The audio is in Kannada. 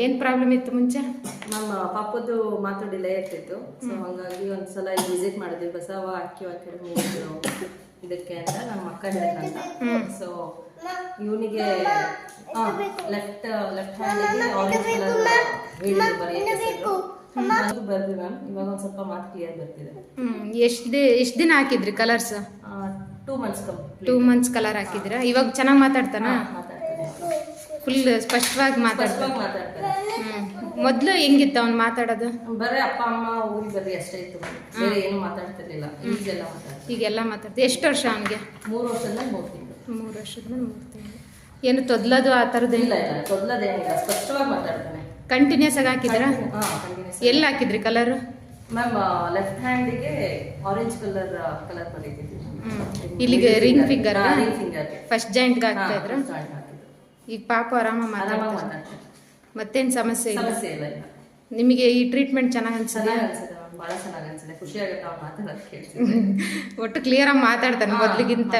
ಏನು ಪ್ರಾಬ್ಲಮ್ ಇತ್ತು ಮುಂಚೆ? ನಮ್ಮ ಪಾಪದ್ದು ಮಾತು ಡಿಲೇ ಆಗ್ತಿತ್ತು. ಸೊ ಹಾಗಾಗಿ ಒಂದ್ಸಲ ಇಲ್ಲಿ ವಿಸಿಟ್ ಮಾಡಿದ್ವಿ ಬಸವ ಅಕಾಡೆಮಿ ಇದಕ್ಕೆ ಅಂತ ನಮ್ಮ ಅಕ್ಕ ಹೇಳಿದ್ರಂತ. ಸೊ ಇವನಿಗೆ ಲೆಫ್ಟ್ ಹ್ಯಾಂಡಿಗೆ ಆರೆಂಜ್ ಕಲರ್ ಹೇಳಿದ್ರು ಬರೆಯಕ್ಕೆ ಬರ್ದ್ವಿ ಮ್ಯಾಮ್. ಇವಾಗ ಒಂದ್ ಸ್ವಲ್ಪ ಮಾತು ಕ್ಲಿಯರ್ ಬರ್ತಿದೆ. ಎಷ್ಟು ದಿನ ಹಾಕಿದ್ರಿ ಕಲರ್ಸ್? 2 months 2 months ಕಲರ್ ಹಾಕಿದ್ರ. ಇವಾಗ ಚೆನ್ನಾಗಿ ಮಾತಾಡ್ತಾನ? ಫುಲ್ ಸ್ಪಷ್ಟವಾಗಿ ಮಾತಾಡ್ತಾನೆ. ಮೊದ್ಲು ಹೆಂಗಿತ್ತ ಅವ್ನು ಮಾತಾಡೋದು? ಬರೀ ಅಪ್ಪ ಅಮ್ಮ ಊರಿಗೆ ಬರ್ರಿ ಅಷ್ಟೇ ಇತ್ತು, ಬೇರೆ ಏನು ಮಾತಾಡ್ತಿರ್ಲಿಲ್ಲ. ಈಗೆಲ್ಲ ಮಾತಾಡ್ತೀವಿ. ಎಷ್ಟು ವರ್ಷ ಅವನಿಗೆ? 3 ವರ್ಷದ 3 ತಿಂಗಳು. 3 ವರ್ಷದ 3 ತಿಂಗಳು. ಏನು ತೊದ್ಲದು ಆ ಥರದ್ದು? ಇಲ್ಲ ತೊದ್ಲದೇನಿಲ್ಲ, ಸ್ಪಷ್ಟವಾಗಿ ಮಾತಾಡ್ತಾನೆ. ಕಂಟಿನ್ಯೂಸ್ ಆಗಿ ಹಾಕಿದ್ರ? ಎಲ್ಲಿ ಹಾಕಿದ್ರಿ ಕಲರ್? ಮ್ಯಾಮ್ ಲೆಫ್ಟ್ ಹ್ಯಾಂಡಿಗೆ ಆರೆಂಜ್ ಕಲರ್ ಬರೀತಿದ್ವಿ. ಇಲ್ಲಿಗೆ ರಿಂಗ್ ಫಿಂಗರ್ ಫಸ್ಟ್ ಜಾಯಿಂಟ್ಗೆ ಹಾಕ್ತಾ ಇದ್ರ? ಈಗ ಪಾಪ ಆರಾಮ ಮಾತಾಡ್ತಾರೆ, ಮತ್ತೇನು ಸಮಸ್ಯೆ ಇಲ್ಲ? ನಿಮಗೆ ಈ ಟ್ರೀಟ್ಮೆಂಟ್ ಚೆನ್ನಾಗಿ ಅನ್ಸಿದೆ? ಭಾಳ ಚೆನ್ನಾಗಿ ಅನ್ಸಿದೆ, ಖುಷಿ ಆಗುತ್ತೆ ಅವ್ರು ಮಾತಾಡೋದು ಕೇಳ್ತೀನಿ. ಒಟ್ಟು ಕ್ಲಿಯರ್ ಆಗಿ ಮಾತಾಡ್ತಾನೆ ಮೊದ್ಲಿಗಿಂತ.